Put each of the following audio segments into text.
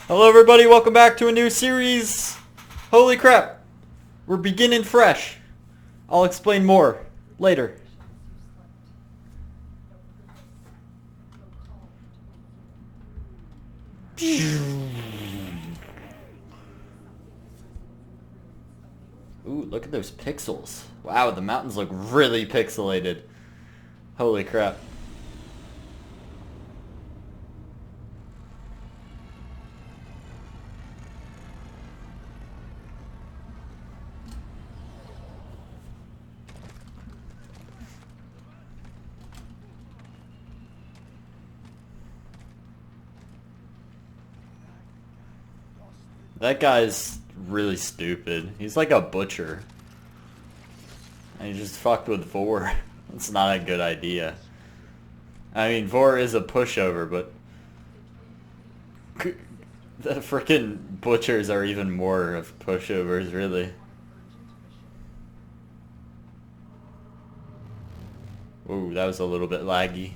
Hello everybody, welcome back to a new series. Holy crap, we're beginning fresh. I'll explain more later. Ooh, look at those pixels. Wow, the mountains look really pixelated. Holy crap. That guy's really stupid. He's like a butcher. And he just fucked with Vor. That's not a good idea. I mean, Vor is a pushover, but the frickin' butchers are even more of pushovers, really. Ooh, that was a little bit laggy.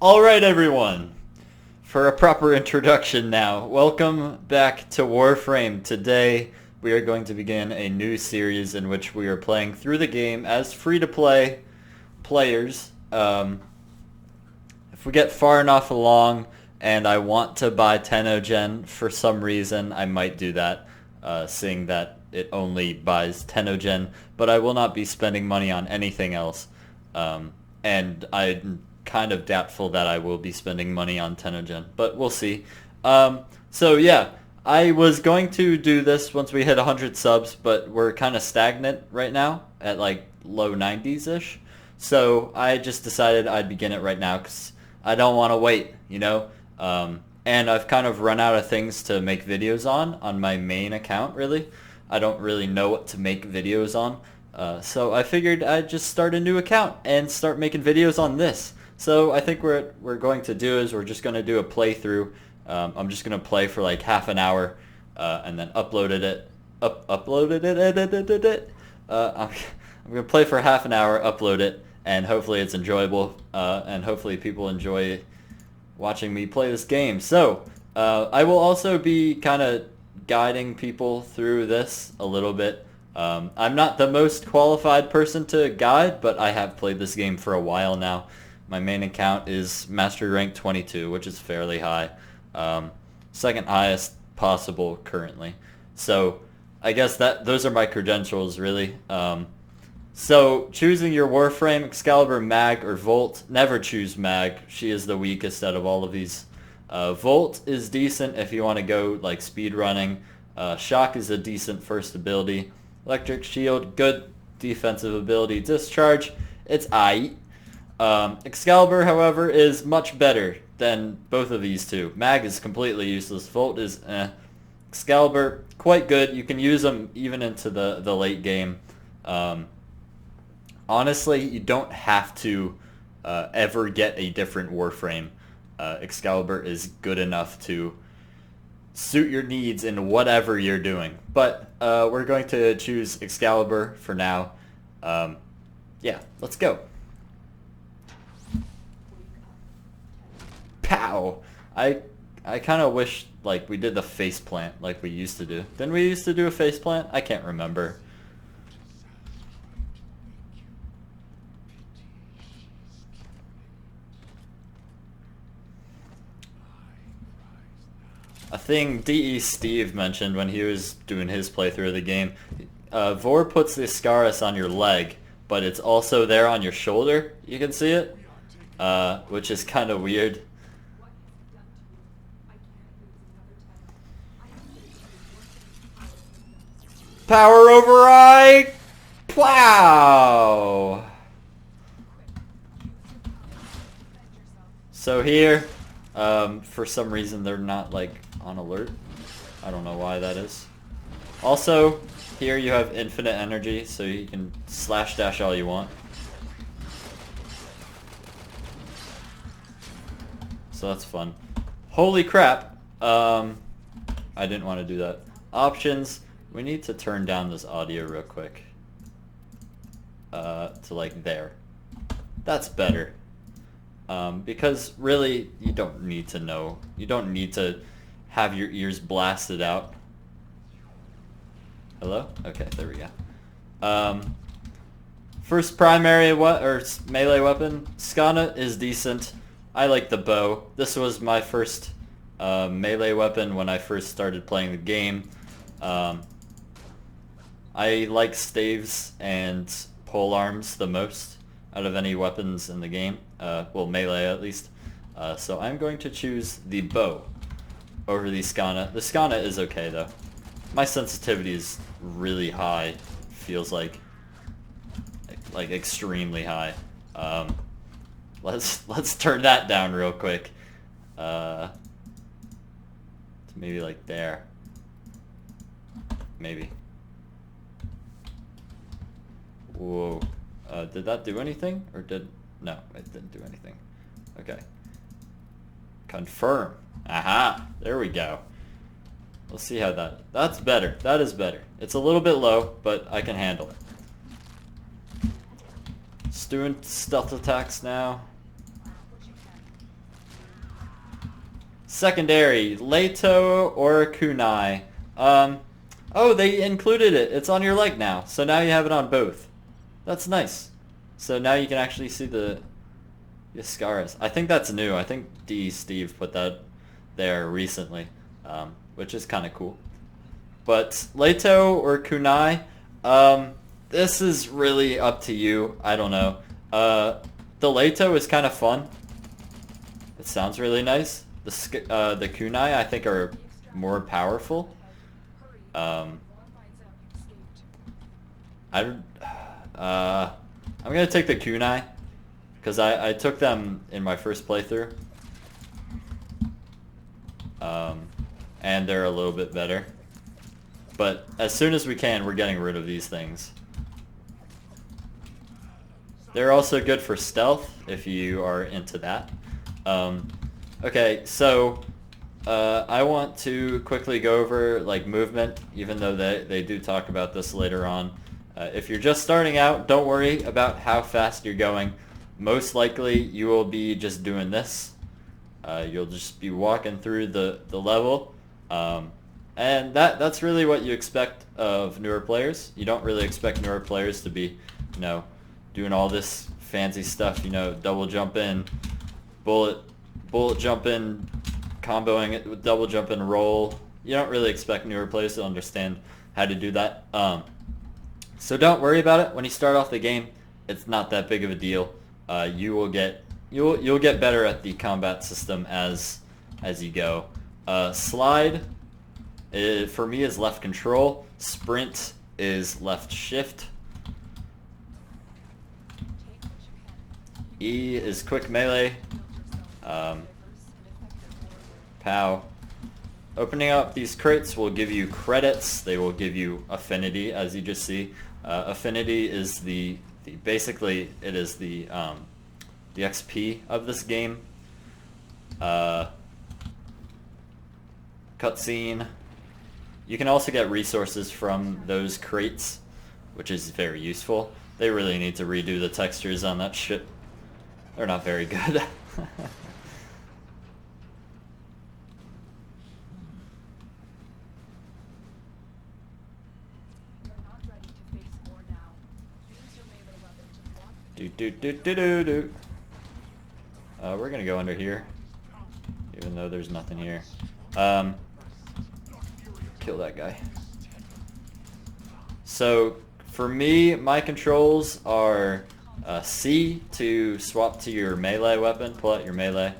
Alright everyone, for a proper introduction now, welcome back to Warframe. Today we are going to begin a new series in which we are playing through the game as free-to-play players. If we get far enough along and I want to buy Tenogen for some reason, I might do that, seeing that it only buys Tenogen, but I will not be spending money on anything else. And I'm kind of doubtful that I will be spending money on Tenogen, but we'll see. So yeah, I was going to do this once we hit 100 subs, but we're kind of stagnant right now at like low 90s-ish. So I just decided I'd begin it right now because I don't want to wait, you know? And I've kind of run out of things to make videos on my main account, really. I don't really know what to make videos on. So I figured I'd just start a new account and start making videos on this. So I think what we're going to do is we're just going to do a playthrough. I'm just going to play for like half an hour and then uploaded it. I'm going to play for half an hour, upload it, and hopefully it's enjoyable and hopefully people enjoy watching me play this game. So I will also be kind of guiding people through this a little bit. I'm not the most qualified person to guide, but I have played this game for a while now. My main account is Mastery Rank 22, which is fairly high. Second highest possible currently. So I guess those are my credentials, really. So choosing your Warframe, Excalibur, Mag, or Volt, never choose Mag. She is the weakest out of all of these. Volt is decent if you want to go like speed running. Shock is a decent first ability. Electric Shield, good defensive ability. Discharge, it's aight. Excalibur, however, is much better than both of these two. Mag is completely useless. Volt is eh. Excalibur, quite good. You can use them even into the late game. Honestly, you don't have to ever get a different Warframe. Excalibur is good enough to suit your needs in whatever you're doing. But we're going to choose Excalibur for now. Yeah, let's go. Pow! I kind of wish like we did the faceplant like we used to do. Didn't we used to do a faceplant? I can't remember. A thing D.E. Steve mentioned when he was doing his playthrough of the game, Vor puts the Scaris on your leg, but it's also there on your shoulder. You can see it, which is kind of weird. Power override! Wow! So here, for some reason they're not like on alert. I don't know why that is. Also, here you have infinite energy, so you can slash dash all you want. So that's fun. Holy crap! I didn't want to do that. Options. We need to turn down this audio real quick. To like there. That's better. Because really, you don't need to know. You don't need to have your ears blasted out. Hello? Okay, there we go. First primary melee weapon, Skana is decent. I like the bow. This was my first melee weapon when I first started playing the game. I like staves and polearms the most out of any weapons in the game. Well, melee at least. So I'm going to choose the bow over the Skana. The Skana is okay though. My sensitivity is really high. Feels like extremely high. Let's turn that down real quick. To maybe like there. Maybe. Whoa. Did that do anything? Or did... No, it didn't do anything. Okay. Confirm. Aha! There we go. Let's see how that's better. That is better. It's a little bit low, but I can handle it. Just doing stealth attacks now. Secondary, Leto or Kunai. Oh, they included it. It's on your leg now. So now you have it on both. That's nice. So now you can actually see the scars. I think that's new. I think Steve put that there recently, which is kind of cool. But Leto or Kunai, this is really up to you. I don't know. The Leto is kind of fun. It sounds really nice. The Kunai, I think, are more powerful. I'm gonna take the Kunai because I took them in my first playthrough, and they're a little bit better. But as soon as we can, we're getting rid of these things. They're also good for stealth if you are into that. Okay, so I want to quickly go over like movement, even though they do talk about this later on. If you're just starting out, don't worry about how fast you're going. Most likely you will be just doing this. You'll just be walking through the level. And that's really what you expect of newer players. You don't really expect newer players to be, doing all this fancy stuff, double jump in, bullet jump in, comboing it with double jump and roll. You don't really expect newer players to understand how to do that. So don't worry about it when you start off the game. It's not that big of a deal. You'll get better at the combat system as you go. Slide for me is left control. Sprint is left shift. E is quick melee. Pow. Opening up these crates will give you credits. They will give you affinity, as you just see. Affinity is basically it is the XP of this game. Cutscene. You can also get resources from those crates, which is very useful. They really need to redo the textures on that shit. They're not very good. We're gonna go under here, even though there's nothing here. Kill that guy. So for me, my controls are C to swap to your melee weapon, pull out your melee.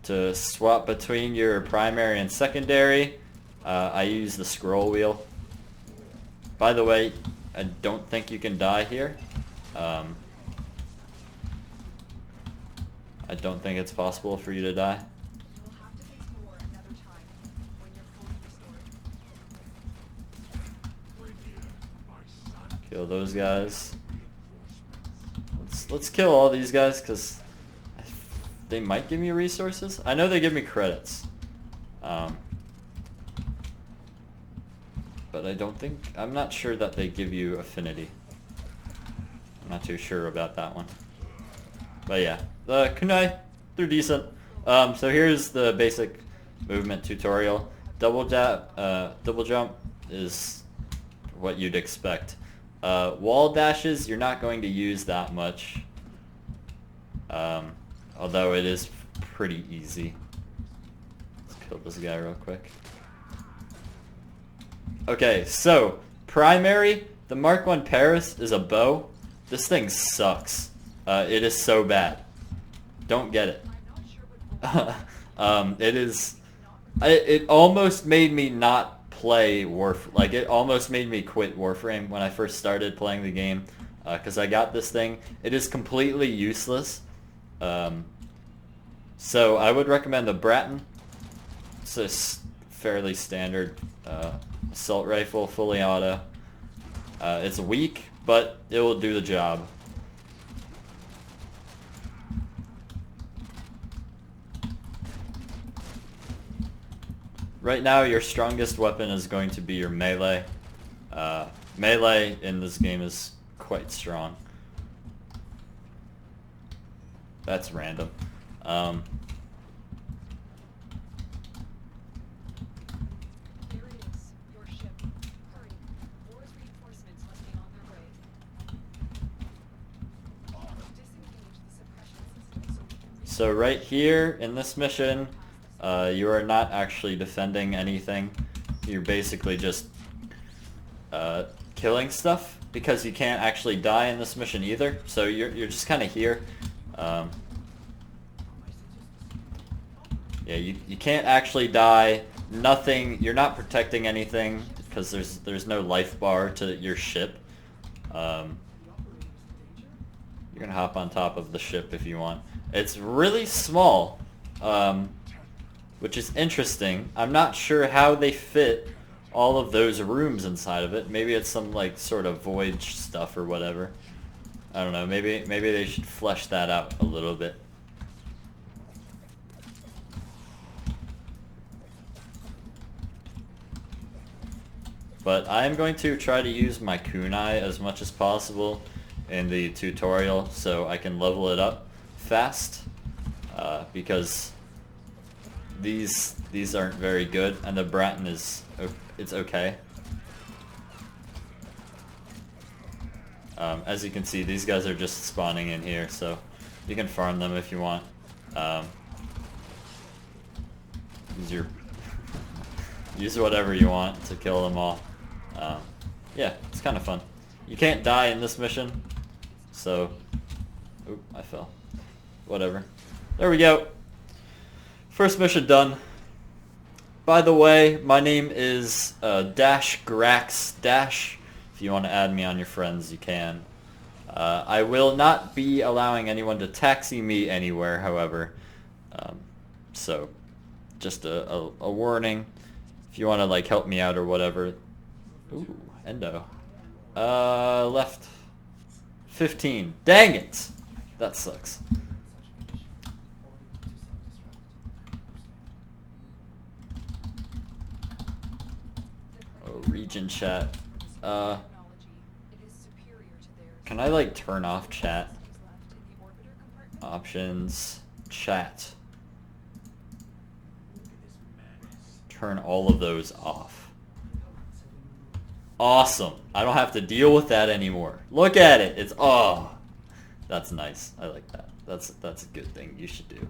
To swap between your primary and secondary, I use the scroll wheel. By the way, I don't think you can die here. I don't think it's possible for you to die. Kill those guys. Let's kill all these guys because they might give me resources. I know they give me credits. But I'm not sure that they give you affinity. I'm not too sure about that one. But yeah, the kunai, they're decent. So here's the basic movement tutorial. Double jump is what you'd expect. Wall dashes, you're not going to use that much. Although it is pretty easy. Let's kill this guy real quick. Okay, so primary, the Mark I Paris is a bow. This thing sucks. It is so bad. Don't get it. It almost made me not play Like, it almost made me quit Warframe when I first started playing the game, because I got this thing. It is completely useless. So I would recommend the Bratton. It's a fairly standard assault rifle, fully auto. It's weak, but it will do the job. Right now, your strongest weapon is going to be your melee. Melee in this game is quite strong. That's random. So right here in this mission, you are not actually defending anything. You're basically just killing stuff because you can't actually die in this mission either. So you're just kind of here. Yeah, you can't actually die. Nothing. You're not protecting anything because there's no life bar to your ship. You're gonna hop on top of the ship if you want. It's really small, which is interesting. I'm not sure how they fit all of those rooms inside of it. Maybe it's some like sort of void stuff or whatever. I don't know. Maybe they should flesh that out a little bit. But I am going to try to use my kunai as much as possible in the tutorial so I can level it up fast, because these aren't very good, and the Bratton it's okay. As you can see, these guys are just spawning in here, so you can farm them if you want. Use whatever you want to kill them all. Yeah, it's kind of fun. You can't die in this mission, so... Oop, I fell. Whatever. There we go. First mission done. By the way, my name is Graxx. If you want to add me on your friends, you can. I will not be allowing anyone to taxi me anywhere, however. So, just a warning. If you want to like help me out or whatever. Ooh, endo. Left 15. Dang it! That sucks. Oh, region chat. Can I like turn off chat? Options, chat. Turn all of those off. Awesome. I don't have to deal with that anymore. Look at it. It's that's nice. I like that. That's a good thing you should do.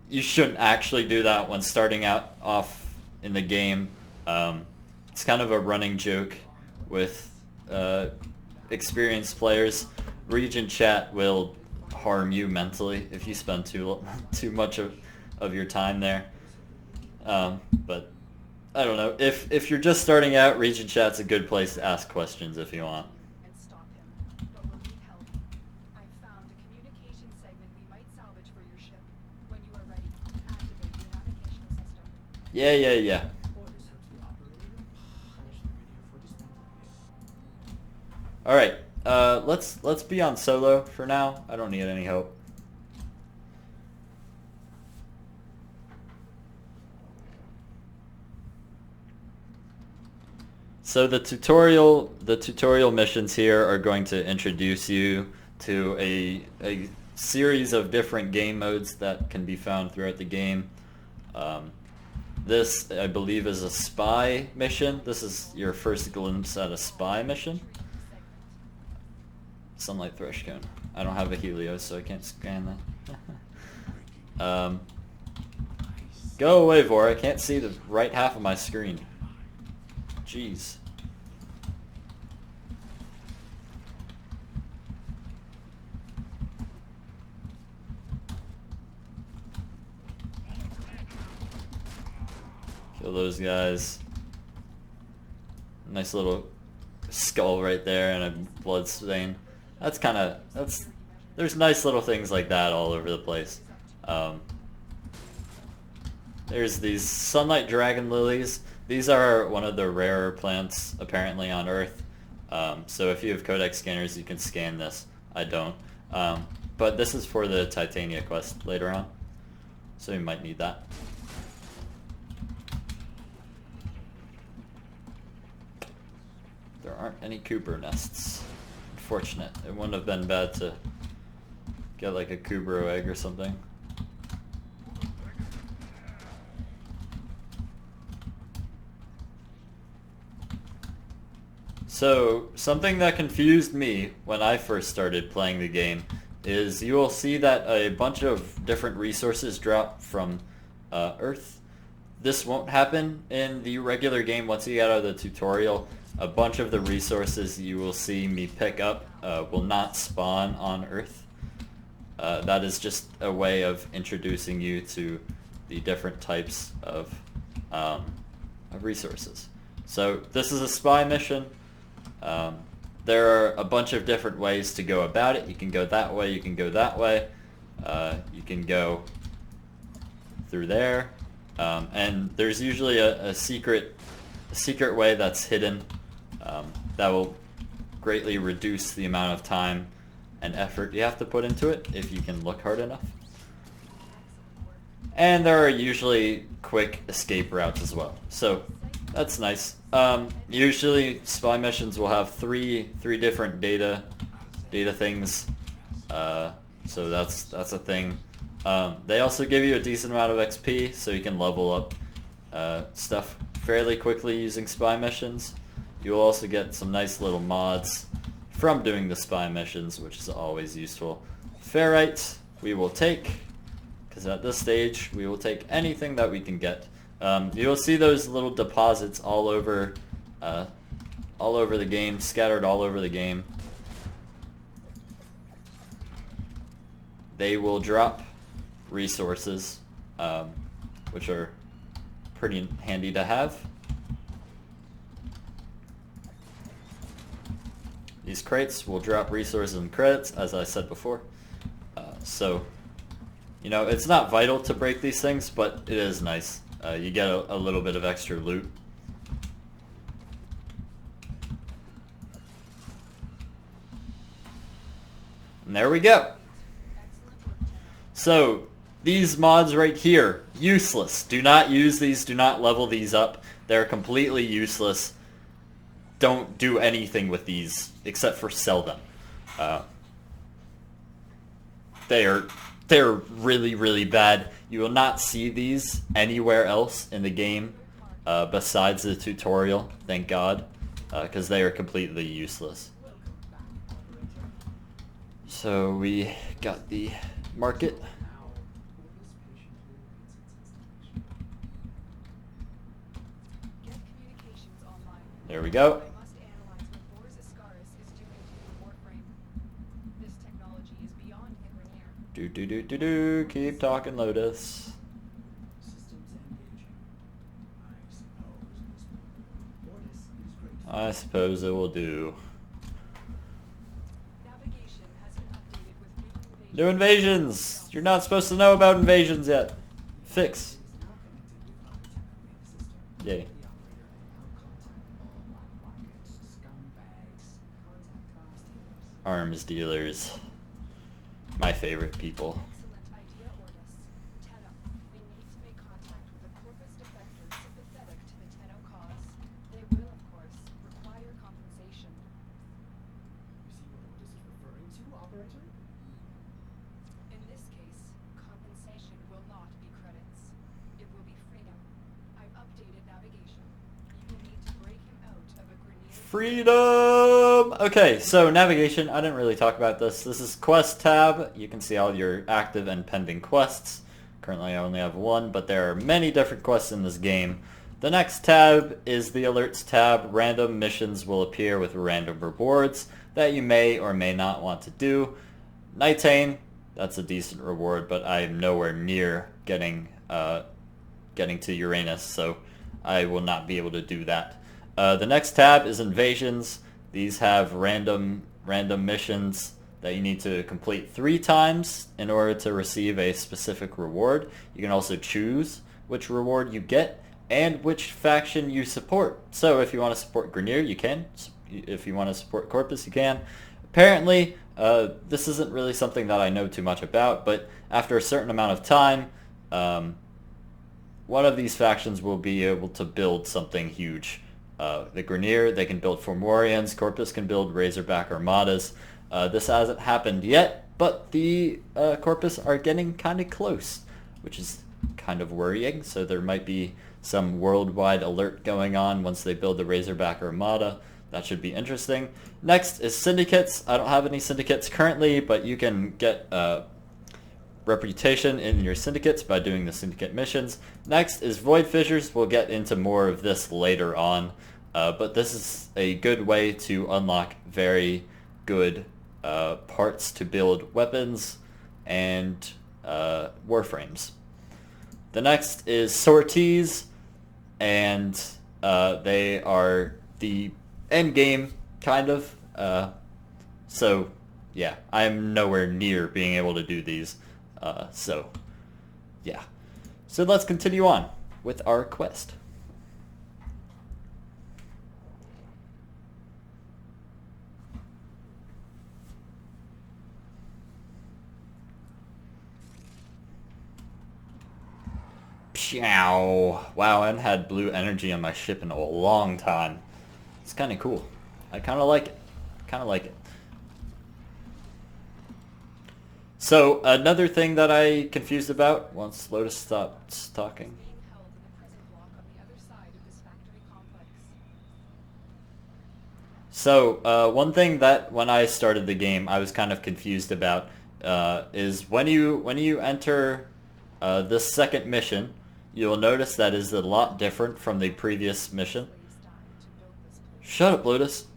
You shouldn't actually do that when starting out off in the game. It's kind of a running joke with experienced players. Region chat will harm you mentally if you spend too much of your time there. But I don't know. If you're just starting out, Region Chat's a good place to ask questions if you want. And stop him, but we'll need help. I've found a communication segment we might salvage for your ship. When you are ready, activate your navigational system. Yeah. All right. Let's be on solo for now. I don't need any help. So the tutorial missions here are going to introduce you to a series of different game modes that can be found throughout the game. This, I believe, is a spy mission. This is your first glimpse at a spy mission. Sunlight thresh cone. I don't have a Helios, so I can't scan that. Go away, Vor. I can't see the right half of my screen. Jeez. Kill those guys. Nice little skull right there and a blood stain. There's nice little things like that all over the place. There's these sunlight dragon lilies. These are one of the rarer plants apparently on Earth. So if you have codex scanners, you can scan this. I don't. But this is for the Titania quest later on. So you might need that. There aren't any Cooper nests. Unfortunate. It wouldn't have been bad to get like a Kubro egg or something. So, something that confused me when I first started playing the game is you will see that a bunch of different resources drop from Earth. This won't happen in the regular game once you get out of the tutorial. A bunch of the resources you will see me pick up will not spawn on Earth. That is just a way of introducing you to the different types of resources. So this is a spy mission. There are a bunch of different ways to go about it. You can go that way, you can go that way, you can go through there, and there's usually a secret way that's hidden that will greatly reduce the amount of time and effort you have to put into it if you can look hard enough. And there are usually quick escape routes as well, so that's nice. Usually spy missions will have three different data things, so that's a thing. They also give you a decent amount of XP, so you can level up stuff fairly quickly using spy missions. You'll also get some nice little mods from doing the spy missions, which is always useful. Ferrite we will take, because at this stage we will take anything that we can get. You'll see those little deposits all over the game, scattered all over the game. They will drop resources, which are pretty handy to have. These crates will drop resources and credits, as I said before. So, you know, it's not vital to break these things, but it is nice. You get a little bit of extra loot. And there we go. So, these mods right here, useless. Do not use these, do not level these up. They're completely useless. Don't do anything with these except for sell them. They're really, really bad. You will not see these anywhere else in the game besides the tutorial, thank God, because they are completely useless. So we got the market. There we go. Keep talking, Lotus. I suppose it will do. Navigation has been updated with New invasions! You're not supposed to know about invasions yet. Fix. Yay. Arms dealers. My favorite people. Excellent idea, Ordis. Tenno, we need to make contact with a corpus defector sympathetic to the Tenno cause. They will, of course, require compensation. You see what Ordis is referring to, Operator? In this case, compensation will not be credits. It will be freedom. I've updated navigation. You will need to break him out of a Grineer. Freedom! Okay, so navigation, I didn't really talk about this. This is quest tab. You can see all your active and pending quests. Currently I only have one, but there are many different quests in this game. The next tab is the alerts tab. Random missions will appear with random rewards that you may or may not want to do. Nightane, that's a decent reward, but I am nowhere near getting to Uranus, so I will not be able to do that. The next tab is invasions. These have random missions that you need to complete 3 times in order to receive a specific reward. You can also choose which reward you get and which faction you support. So if you want to support Grineer, you can. If you want to support Corpus, you can. Apparently, this isn't really something that I know too much about, but after a certain amount of time, one of these factions will be able to build something huge. The Grineer, they can build Fomorians. Corpus can build Razorback Armadas. This hasn't happened yet, but the Corpus are getting kind of close, which is kind of worrying. So there might be some worldwide alert going on once they build the Razorback Armada. That should be interesting. Next is syndicates. I don't have any syndicates currently, but you can get reputation in your syndicates by doing the syndicate missions. Next is void fissures. We'll get into more of this later on, but this is a good way to unlock very good parts to build weapons and warframes. The next is sorties, and they are the end game, kind of. So yeah, I'm nowhere near being able to do these. So yeah. So let's continue on with our quest. Pshow. Wow, I haven't had blue energy on my ship in a long time. It's kind of cool. I kind of like it. Kind of like it. So another thing that I confused about once Lotus stops talking. Being held in a prison block on the other side of this factory complex. So one thing that when I started the game I was kind of confused about is when you enter this second mission, you'll notice that is a lot different from the previous mission. Shut up, Lotus.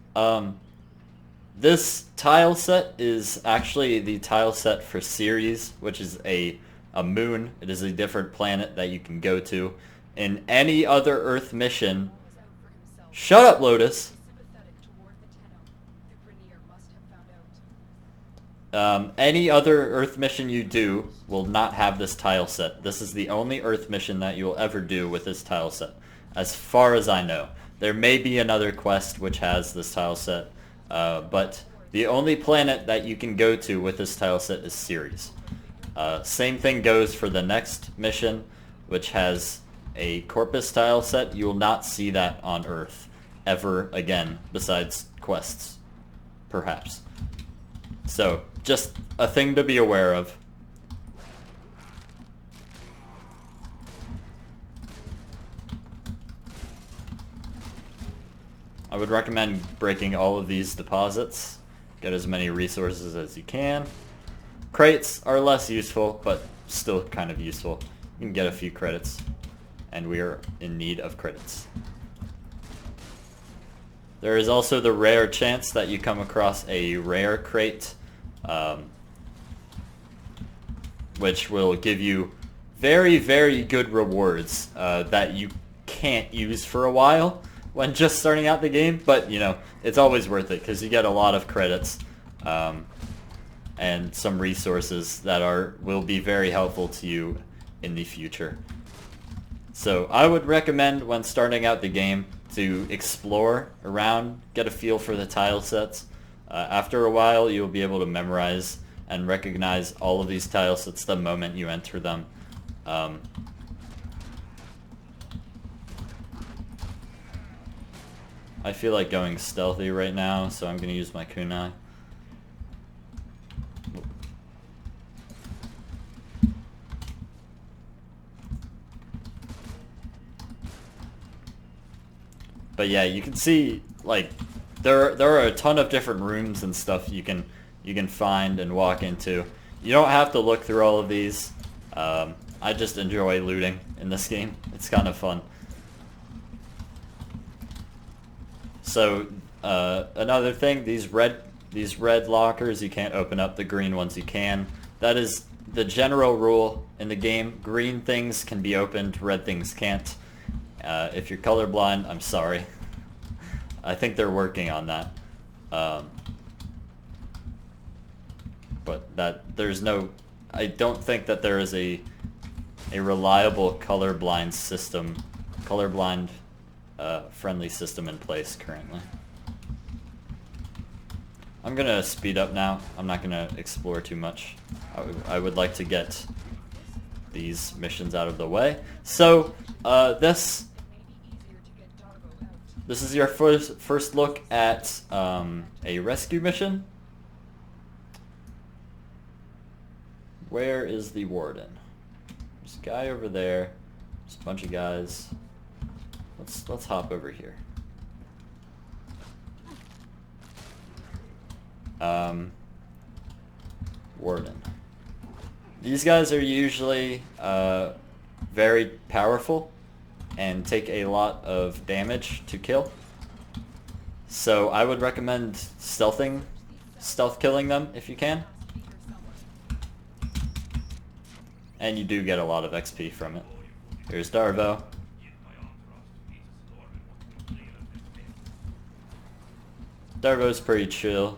This tile set is actually the tile set for Ceres, which is a moon. It is a different planet that you can go to. In any other Earth mission... Shut up, Lotus! Any other Earth mission you do will not have this tile set. This is the only Earth mission that you will ever do with this tile set, as far as I know. There may be another quest which has this tile set, but the only planet that you can go to with this tile set is Ceres. Same thing goes for the next mission, which has a Corpus tile set. You will not see that on Earth ever again, besides quests, perhaps. So, just a thing to be aware of. I would recommend breaking all of these deposits. Get as many resources as you can. Crates are less useful, but still kind of useful. You can get a few credits, and we are in need of credits. There is also the rare chance that you come across a rare crate, which will give you very, very good rewards that you can't use for a while. when just starting out the game, but you know, it's always worth it because you get a lot of credits and some resources that will be very helpful to you in the future. So I would recommend when starting out the game to explore around, get a feel for the tile sets. After a while, you'll be able to memorize and recognize all of these tile sets the moment you enter them. I feel like going stealthy right now, so I'm going to use my kunai. But yeah, you can see like there are a ton of different rooms and stuff you can find and walk into. You don't have to look through all of these. I just enjoy looting in this game. It's kind of fun. So another thing, these red lockers you can't open up. The green ones you can. That is the general rule in the game. Green things can be opened, red things can't. If you're colorblind, I'm sorry. I think they're working on that. But there's no... I don't think that there is a reliable colorblind system, friendly system in place currently. I'm gonna speed up now. I'm not gonna explore too much. I would like to get these missions out of the way. So this is your first look at a rescue mission. Where is the warden? There's a guy over there. There's a bunch of guys. Let's hop over here. Warden. These guys are usually very powerful and take a lot of damage to kill. So I would recommend stealth killing them if you can. And you do get a lot of XP from it. Here's Darvo. Darvo's pretty chill.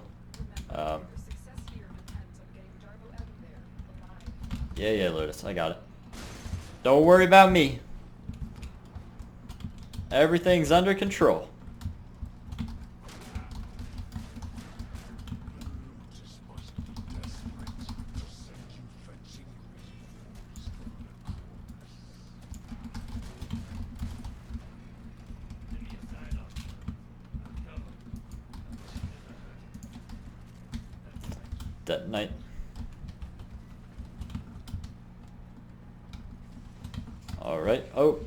Yeah, Lotus, I got it. Don't worry about me. Everything's under control. Detonate. Alright, oh.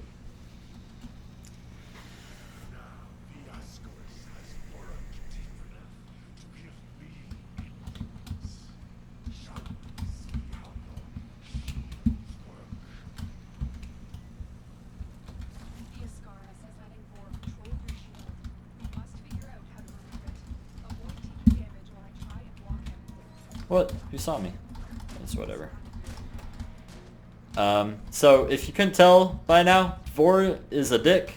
What? Who saw me? It's whatever. So if you couldn't tell by now, Vor is a dick.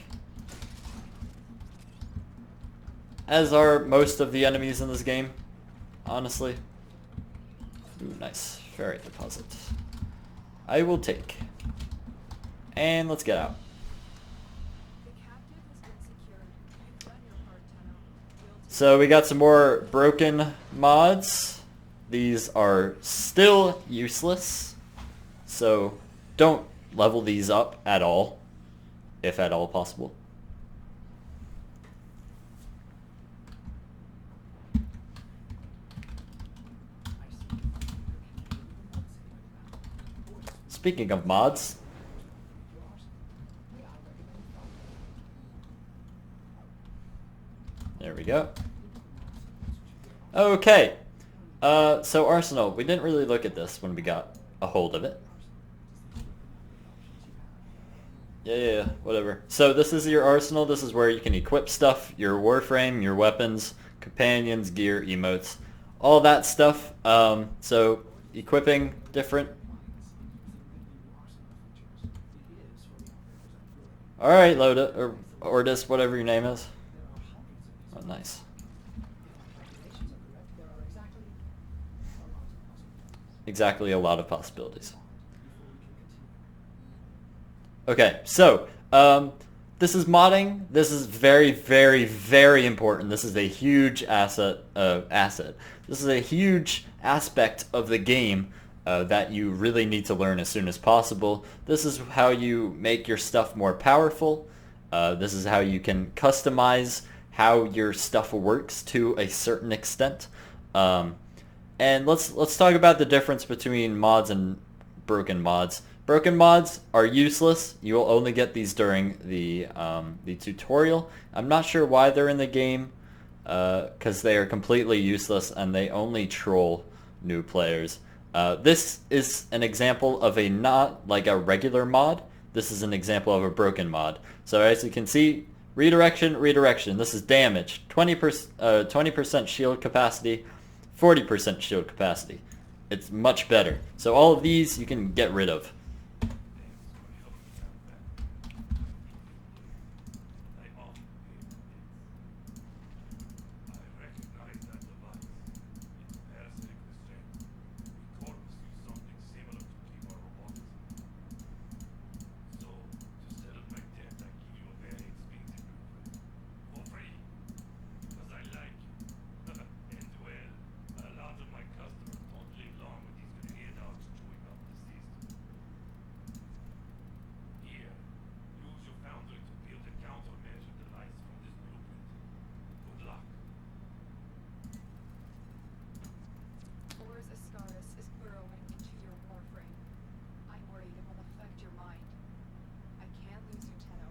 As are most of the enemies in this game, honestly. Ooh, nice. Ferret deposit. I will take. And let's get out. So we got some more broken mods. These are still useless, so don't level these up at all, if at all possible. Speaking of mods, there we go. Okay. So Arsenal, we didn't really look at this when we got a hold of it. Yeah, whatever. So this is your arsenal. This is where you can equip stuff, your Warframe, your weapons, companions, gear, emotes, all that stuff. So equipping different All right, Loda or Ordis, whatever your name is. There are hundreds of these. Oh, nice. If my calculations are correct, there are exactly a lot of possibilities. Exactly, a lot of possibilities. Before we can continue. Okay, so this is modding. This is very, very, very important. This is a huge asset. This is a huge aspect of the game that you really need to learn as soon as possible. This is how you make your stuff more powerful. This is how you can customize how your stuff works to a certain extent. And let's talk about the difference between mods and broken mods. Broken mods are useless. You will only get these during the tutorial. I'm not sure why they're in the game, because they are completely useless and they only troll new players. This is an example of a not like a regular mod. This is an example of a broken mod. So as you can see, redirection, redirection. This is damage. 20% shield capacity, 40% shield capacity. It's much better. So all of these you can get rid of. Ors Ascaris is burrowing into your warframe. I'm worried it will affect your mind. I can't lose you, Tenno.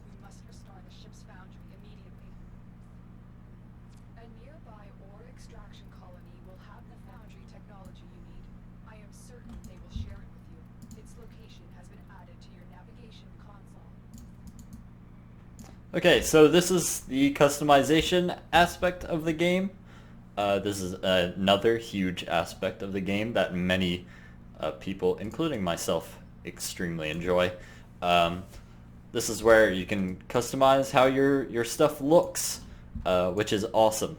We must restore the ship's foundry immediately. A nearby ore extraction colony will have the foundry technology you need. I am certain they will share it with you. Its location has been added to your navigation console. Okay, so this is the customization aspect of the game. This is another huge aspect of the game that many people, including myself, extremely enjoy. This is where you can customize how your stuff looks, which is awesome.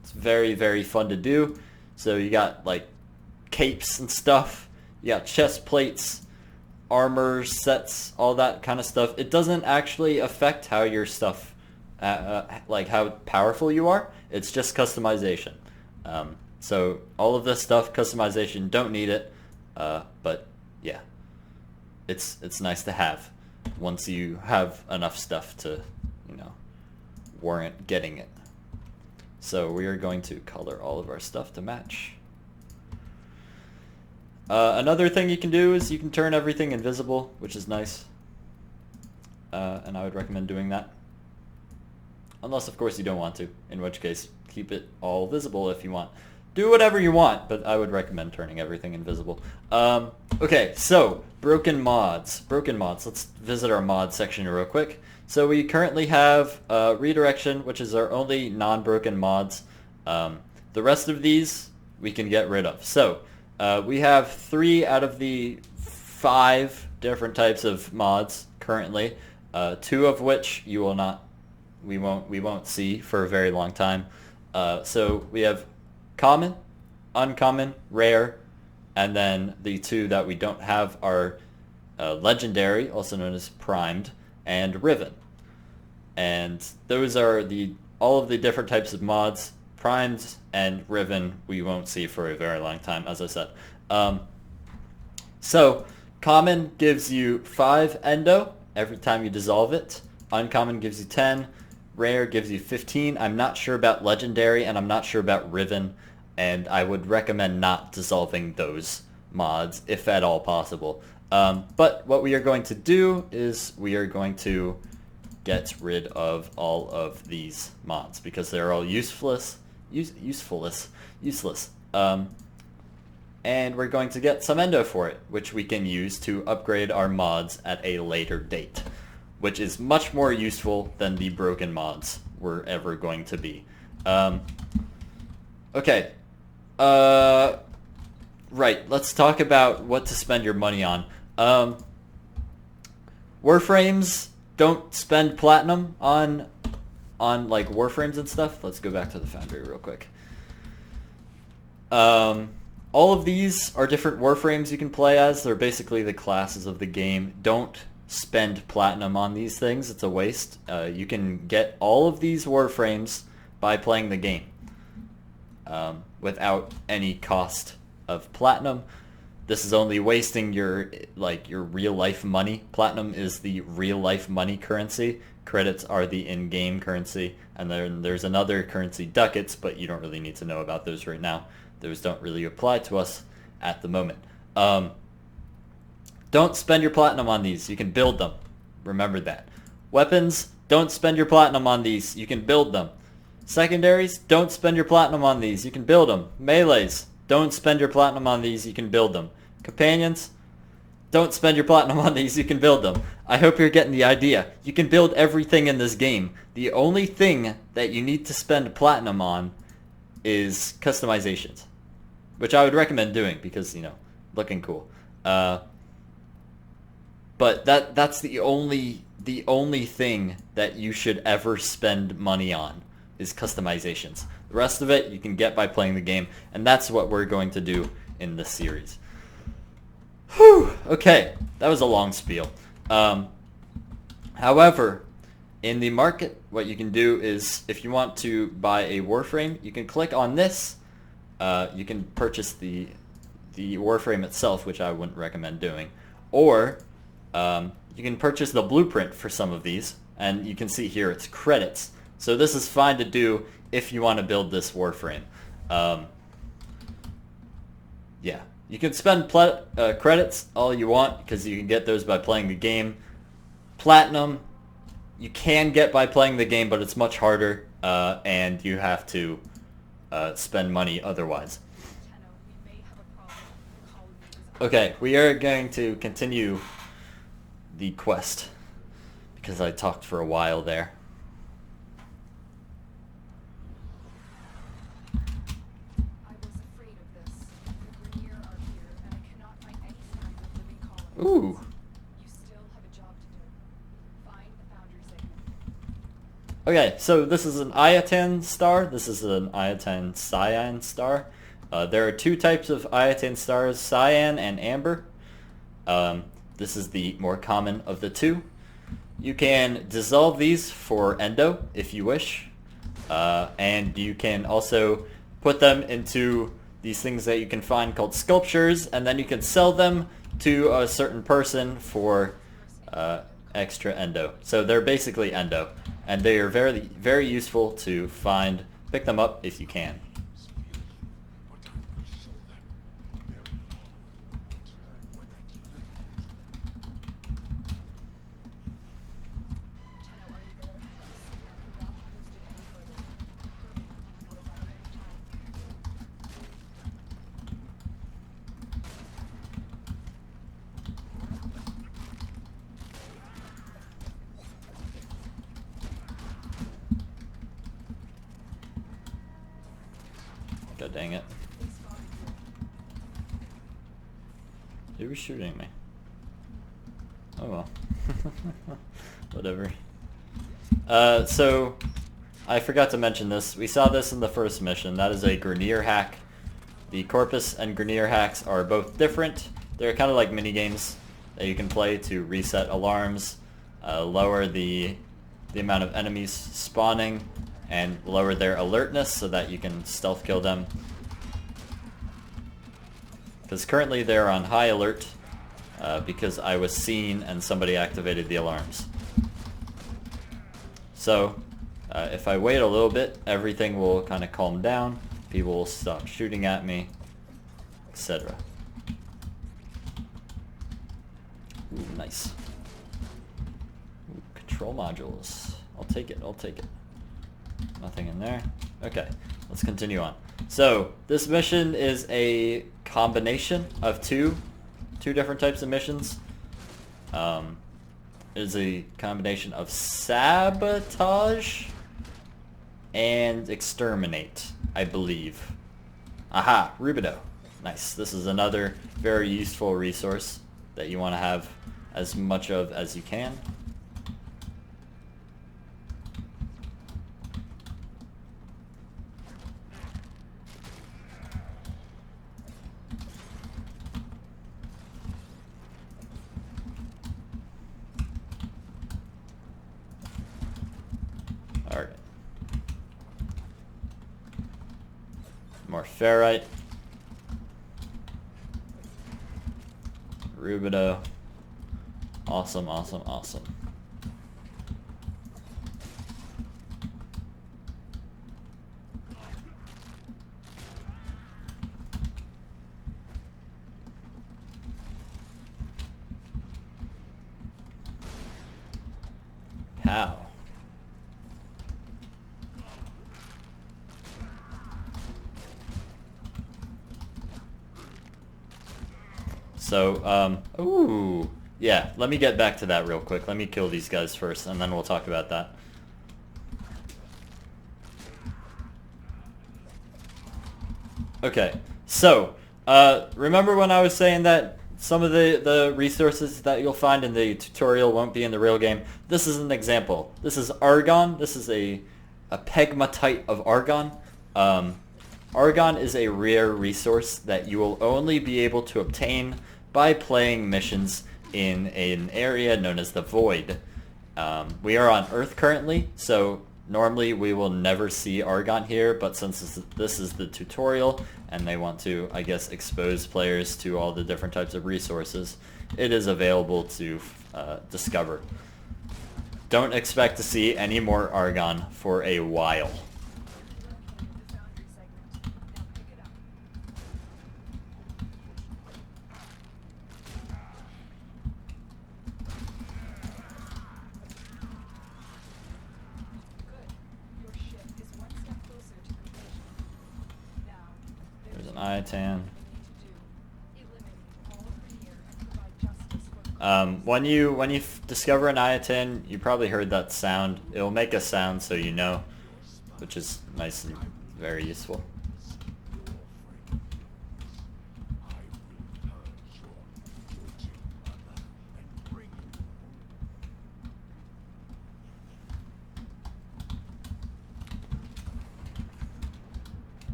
It's very, very fun to do. So you got like capes and stuff. You got chest plates, armor sets, all that kind of stuff. It doesn't actually affect how your stuff, like how powerful you are. It's just customization. So all of this stuff, customization, don't need it. But yeah, it's nice to have once you have enough stuff to, warrant getting it. So we are going to color all of our stuff to match. Another thing you can do is you can turn everything invisible, which is nice. And I would recommend doing that. Unless, of course, you don't want to, in which case, keep it all visible if you want. Do whatever you want, but I would recommend turning everything invisible. Okay, so, broken mods. Broken mods. Let's visit our mod section real quick. So we currently have redirection, which is our only non-broken mods. The rest of these we can get rid of. So, we have 3 out of the 5 different types of mods currently. 2 of which you will not, we won't see for a very long time. So we have common, uncommon, rare, and then the 2 that we don't have are legendary, also known as primed, and riven. And those are all of the different types of mods. Primed and riven we won't see for a very long time, as I said. So common gives you 5 endo every time you dissolve it. Uncommon gives you 10. Rare gives you 15. I'm not sure about legendary, and I'm not sure about riven, and I would recommend not dissolving those mods if at all possible. But what we are going to do is we are going to get rid of all of these mods because they're all useless. And we're going to get some endo for it, which we can use to upgrade our mods at a later date, which is much more useful than the broken mods were ever going to be. Okay. Right, let's talk about what to spend your money on. Warframes don't spend platinum on like Warframes and stuff. Let's go back to the Foundry real quick. All of these are different Warframes you can play as. They're basically the classes of the game. Don't spend platinum on these things. It's a waste. You can get all of these Warframes by playing the game without any cost of platinum. This is only wasting your real life money. Platinum is the real life money currency. Credits are the in-game currency. And then there's another currency, ducats, but you don't really need to know about those right now. Those don't really apply to us at the moment. Don't spend your platinum on these. You can build them. Remember that. Weapons, don't spend your platinum on these. You can build them. Secondaries, don't spend your platinum on these. You can build them. Melees, don't spend your platinum on these. You can build them. Companions, don't spend your platinum on these. You can build them. I hope you're getting the idea. You can build everything in this game. The only thing that you need to spend platinum on is customizations, which I would recommend doing because, you know, looking cool. But that's the only thing that you should ever spend money on is customizations. The rest of it you can get by playing the game, and that's what we're going to do in this series. Whew, okay, that was a long spiel. However, in the market, what you can do is, if you want to buy a Warframe, you can click on this. You can purchase the Warframe itself, which I wouldn't recommend doing. Or you can purchase the blueprint for some of these, and you can see here it's credits. So this is fine to do if you want to build this Warframe. Yeah, you can spend credits all you want because you can get those by playing the game. Platinum you can get by playing the game, but it's much harder, and you have to spend money otherwise. Okay, we are going to continue the quest because I talked for a while there. I was afraid of this. The Grenier are here, and I cannot find any sign of living colonists. Ooh. You still have a job to do. Find the Foundry segment. Okay, so this is an Iatan star. This is an Iatan cyan star. There are two types of Iatan stars, cyan and amber. This is the more common of the two. You can dissolve these for endo if you wish. And you can also put them into these things that you can find called sculptures, and then you can sell them to a certain person for extra endo. So they're basically endo, and they are very, very useful to find. Pick them up if you can. God dang it. Who was shooting me? Oh well. Whatever. So, I forgot to mention this. We saw this in the first mission. That is a Grenier hack. The Corpus and Grenier hacks are both different. They're kind of like mini-games that you can play to reset alarms, lower the amount of enemies spawning, and lower their alertness so that you can stealth kill them. Because currently they're on high alert because I was seen and somebody activated the alarms. So if I wait a little bit, everything will kind of calm down, people will stop shooting at me, etc. Ooh, nice. Ooh, control modules. I'll take it, I'll take it. Nothing in there. Okay, let's continue on. So, this mission is a combination of two different types of missions. It is a combination of sabotage and exterminate, I believe. Aha, Rubido. Nice. This is another very useful resource that you want to have as much of as you can. more ferrite. Rubido. Awesome, awesome, awesome. How? So, ooh, yeah, let me get back to that real quick. Let me kill these guys first, and then we'll talk about that. Okay, so, remember when I was saying that some of the resources that you'll find in the tutorial won't be in the real game? This is an example. This is argon. This is a pegmatite of argon. Argon is a rare resource that you will only be able to obtain by playing missions in an area known as the Void. We are on Earth currently, so normally we will never see argon here, but since this is the tutorial and they want to, I guess, expose players to all the different types of resources, it is available to discover. Don't expect to see any more argon for a while. There's an ITAN. When you discover an ITAN, you probably heard that sound. It'll make a sound so you know, which is nice and very useful.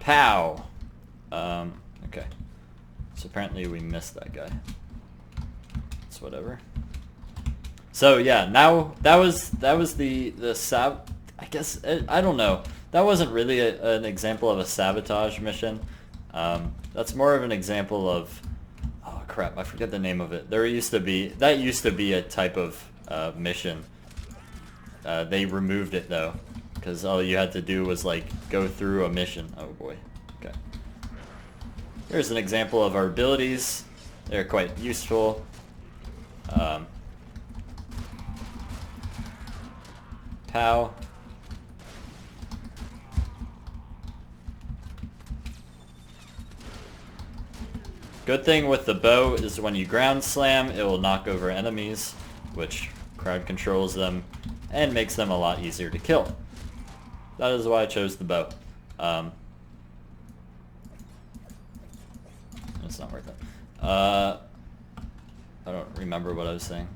Pow! Okay. So apparently we missed that guy. It's whatever. So yeah, now that was the I guess I don't know. That wasn't really an example of a sabotage mission. That's more of an example of, oh crap, I forget the name of it. That used to be a type of mission. They removed it though, because all you had to do was like go through a mission. Oh boy. Okay. Here's an example of our abilities. They're quite useful. Pow. Good thing with the bow is when you ground slam, it will knock over enemies, which crowd controls them and makes them a lot easier to kill. That is why I chose the bow. It's not worth it. I don't remember what I was saying.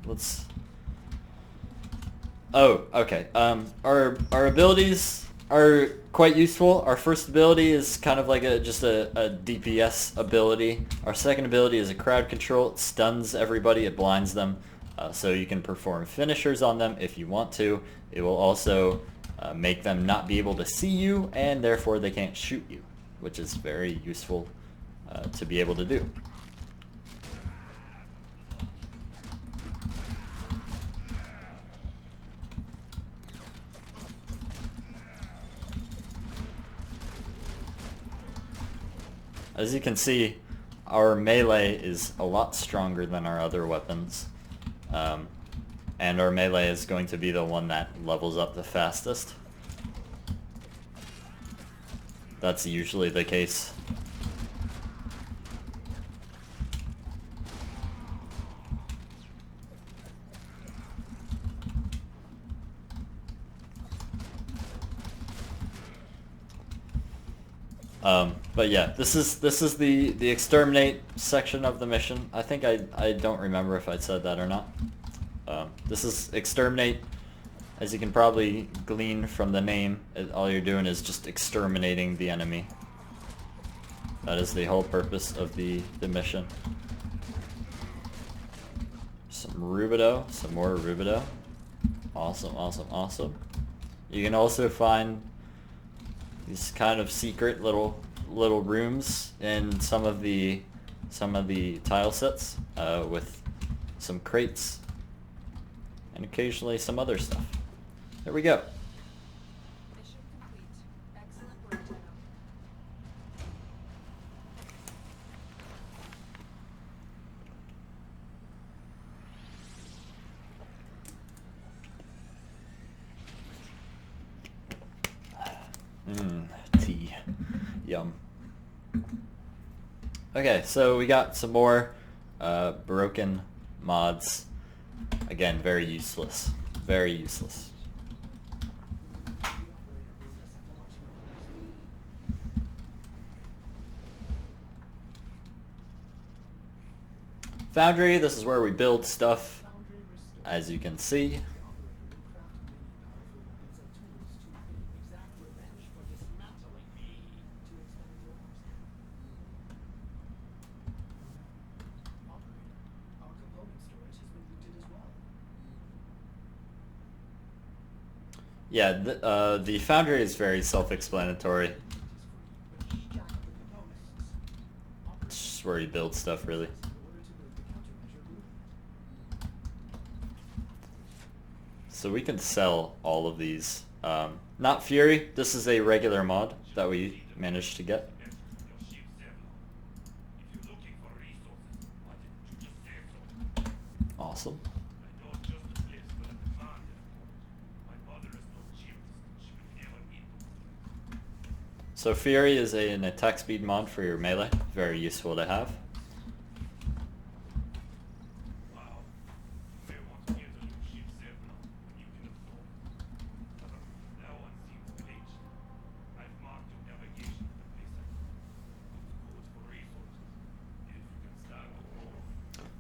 Oh, okay. Our abilities are quite useful. Our first ability is kind of like just a DPS ability. Our second ability is a crowd control. It stuns everybody. It blinds them. So you can perform finishers on them if you want to. It will also make them not be able to see you, and therefore they can't shoot you, which is very useful to be able to do. As you can see, our melee is a lot stronger than our other weapons. And our melee is going to be the one that levels up the fastest. That's usually the case. But yeah, this is the exterminate section of the mission. I think I don't remember if I said that or not. This is exterminate. As you can probably glean from the name, all you're doing is just exterminating the enemy. That is the whole purpose of the mission. Some rubido, some more rubido. Awesome, awesome, awesome. You can also find these kind of secret little rooms in some of the tile sets with some crates and occasionally some other stuff. There we go. Mission complete. Excellent work, Tenno. Tea. Yum. Okay, so we got some more broken mods. Again, very useless. Very useless. Foundry, this is where we build stuff, as you can see. Yeah, the Foundry is very self-explanatory. It's just where you build stuff, really. So we can sell all of these. Not Fury, this is a regular mod that we managed to get. Awesome. So Fury is an attack speed mod for your melee, very useful to have.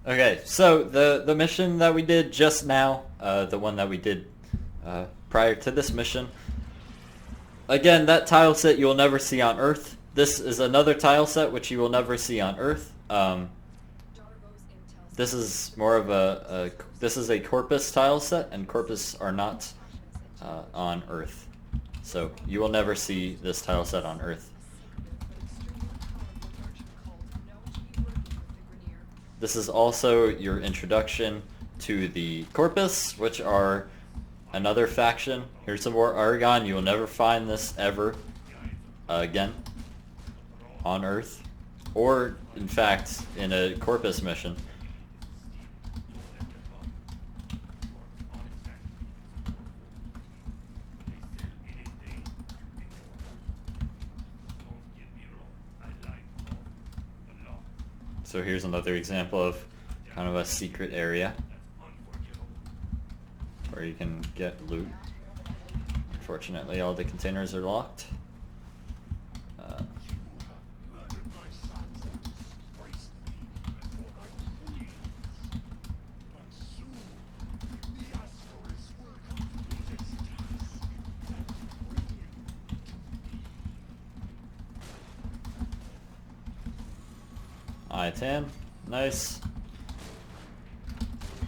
Okay, so the mission that we did just now, the one that we did prior to this mission, again, that tile set you will never see on Earth. This is another tile set which you will never see on Earth. This is more of this is a Corpus tile set, and Corpus are not on Earth. So you will never see this tile set on Earth. This is also your introduction to the Corpus, which are another faction. Here's some more Argon. You will never find this ever again on Earth, or in fact in a Corpus mission. So here's another example of kind of a secret area where you can get loot. Unfortunately, all the containers are locked. I-10, nice.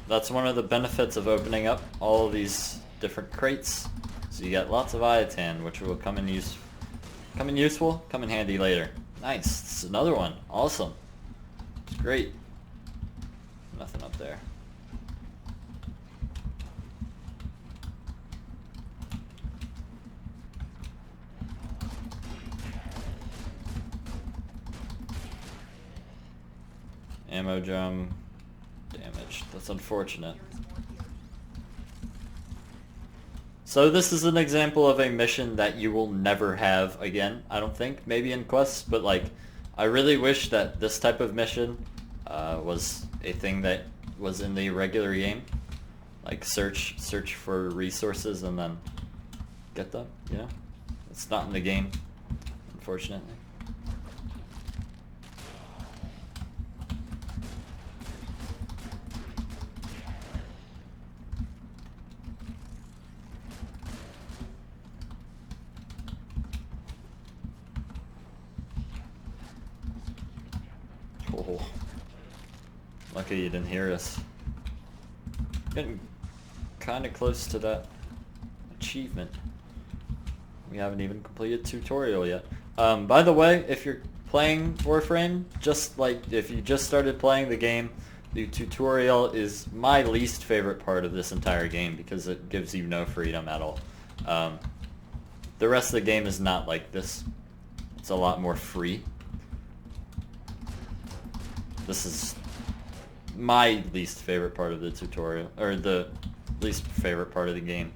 That's one of the benefits of opening up all of these different crates. So you get lots of I-10, which will come in useful, come in handy later. Nice, this is another one, awesome. It's great. Nothing up there. Ammo drum damaged. That's unfortunate. So this is an example of a mission that you will never have again, I don't think. Maybe in quests, but like, I really wish that this type of mission was a thing that was in the regular game. Like search for resources and then get them, you know? It's not in the game, unfortunately. Oh, lucky you didn't hear us. kind of close to that achievement. We haven't even completed tutorial yet. By the way, if you're playing Warframe, just like if you just started playing the game, the tutorial is my least favorite part of this entire game because it gives you no freedom at all. The rest of the game is not like this. It's a lot more free. This is my least favorite part of the tutorial, or the least favorite part of the game.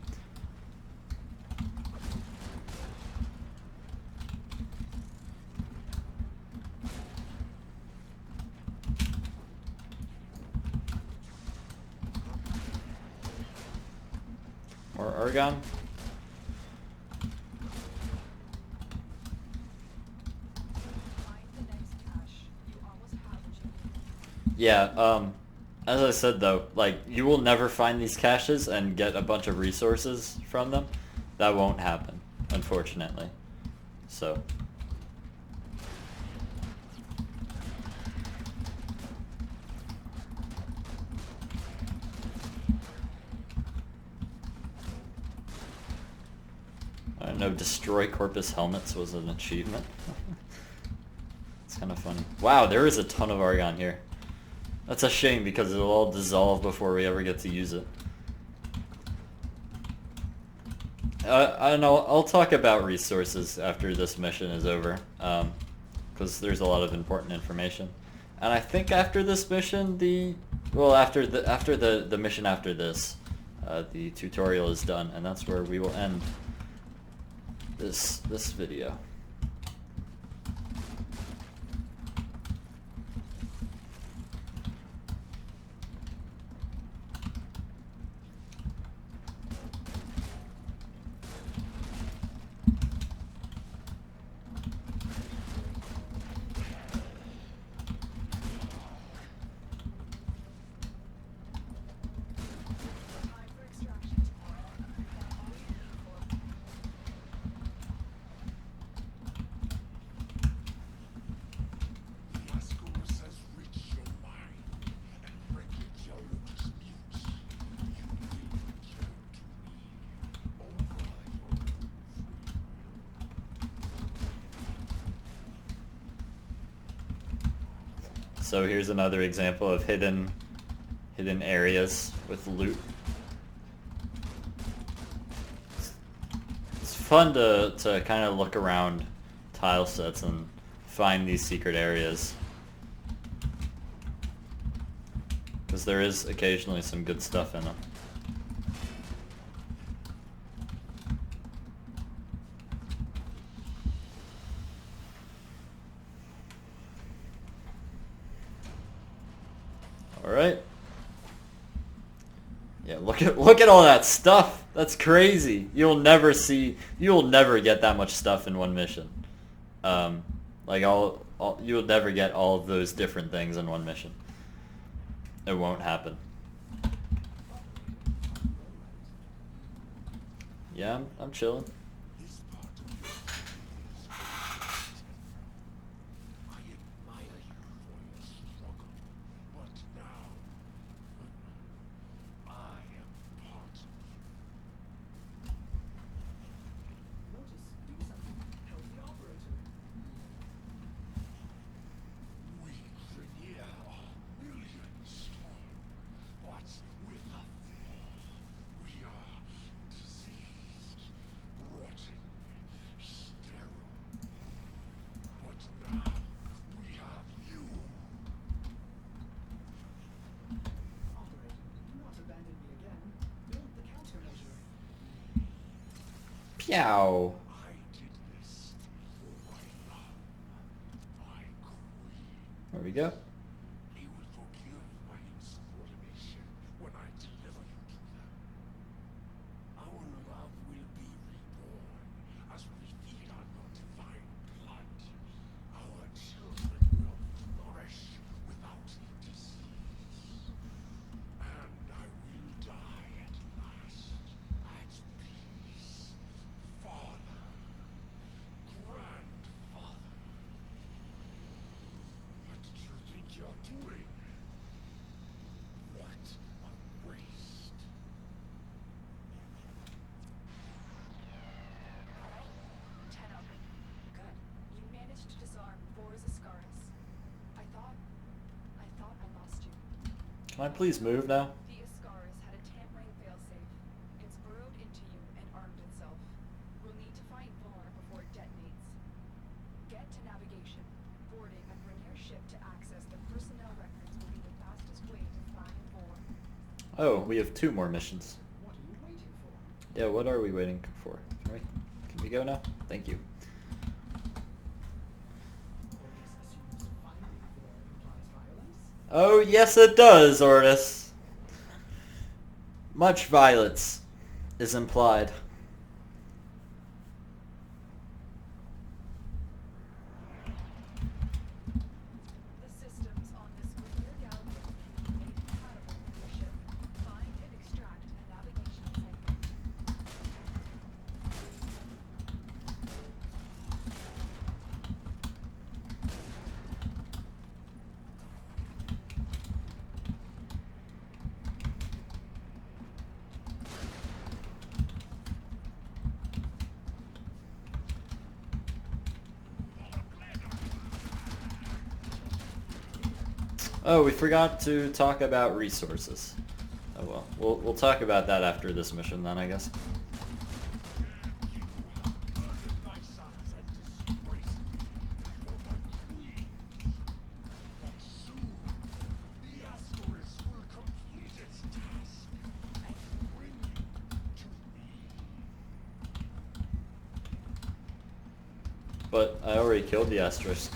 More argon. Find the next cache. You almost have what you need. Yeah, as I said though, like, you will never find these caches and get a bunch of resources from them. That won't happen, unfortunately. So. I don't know, destroy Corpus helmets was an achievement. It's kind of funny. Wow, there is a ton of argon here. That's a shame because it'll all dissolve before we ever get to use it. I don't know, I'll talk about resources after this mission is over, because there's a lot of important information. And I think after this mission, after the mission after this, the tutorial is done, and that's where we will end this video. Time for extraction tomorrow. We've got all we need for. So here's another example of hidden areas with loot. It's fun to kind of look around tile sets and find these secret areas, because there is occasionally some good stuff in them. All right. Yeah, look at all that stuff. That's crazy. You'll never get that much stuff in one mission. Like you'll never get all of those different things in one mission. It won't happen. Yeah, I'm chilling. Notice, do something. Help the operator. Operator, do not abandon me again. Build the countermeasure. Pew. There we go. Can I please move now? The Ascaris had a tampering failsafe. It's burrowed into you and armed itself. We'll need to find Var before it detonates. Get to navigation. Boarding and bring your ship to access the personnel records will be the fastest way to find Var. Oh, we have 2 more missions. What are you waiting for? Yeah, what are we waiting for? Can we go now? Thank you. Ordis assumes finding Thor implies violence. Oh, yes it does, Ordis. Much violence is implied. The systems on this Grenier Galleon can be made compatible with your ship. Find and extract a navigation segment. Oh, we forgot to talk about resources. Oh well, we'll talk about that after this mission then, I guess. But I already killed the asterisk.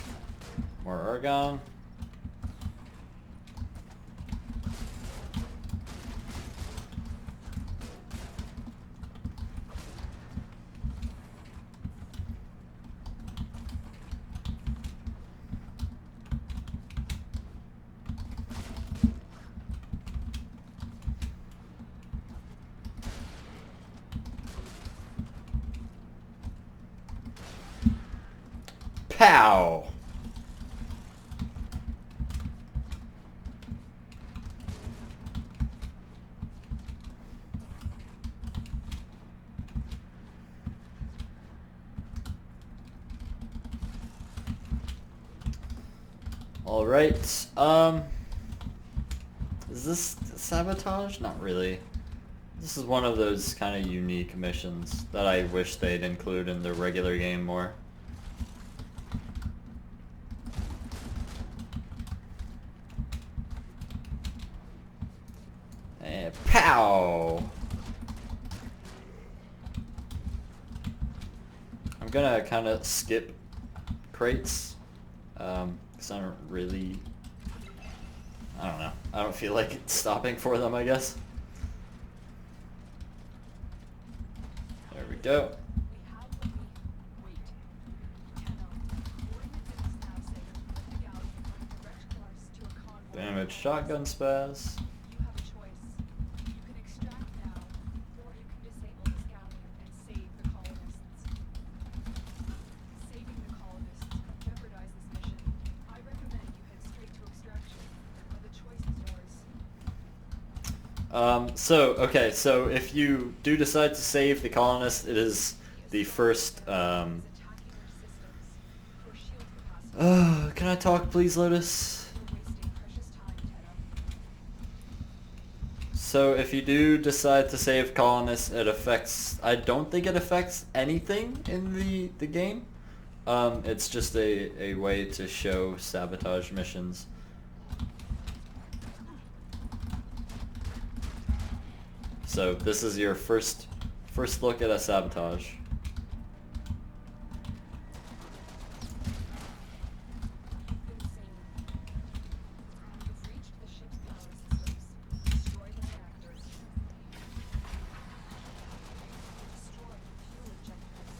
More argon. Pow! All right. Is this sabotage? Not really. This is one of those kind of unique missions that I wish they'd include in the regular game more. And pow! I'm gonna kind of skip crates, because I don't really, I don't know, I don't feel like stopping for them, I guess. There we go. We have what we wait. Tenno, boarding the Finnish nav sailor with the galleon on a direct course to a convoy. Damage shotgun spaz. You have a choice. You can extract now, or you can disable this galleon and save the colonists. Saving the colonists could jeopardize this mission. I recommend you head straight to extraction, but the choice is yours. Okay, so if you do decide to save the colonist, it is the first, Is attacking our systems for shield capacity. can I talk please, Lotus? You're wasting precious time, Tenno. So if you do decide to save colonists, it affects, I don't think it affects anything in the game. It's just a way to show sabotage missions. So this is your first look at a sabotage. You've been seen. You've reached the ship's power systems. Destroy the reactors. Destroy the fuel injectors.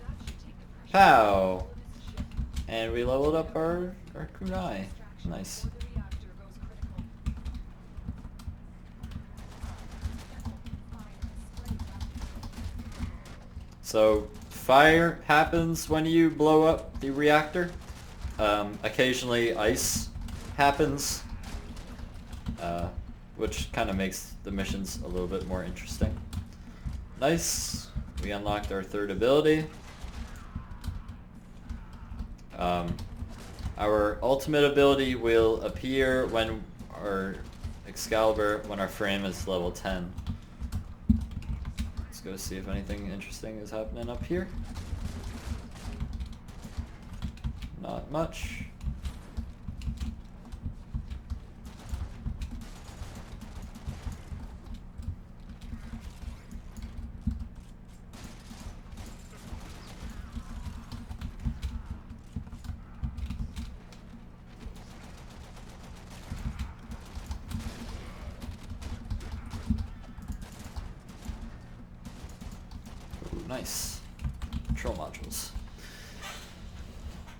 That should take the pressure Pow! off this ship. And we leveled up our kunai. Extraction Nice. before the reactor goes critical. Careful. Fire and spray rapidly. So fire happens when you blow up the reactor. Occasionally ice happens, which kind of makes the missions a little bit more interesting. Nice. we unlocked our third ability. Our ultimate ability will appear when our Excalibur, when our frame is level 10. Let's go see if anything interesting is happening up here. Not much. Ooh, nice. Control modules.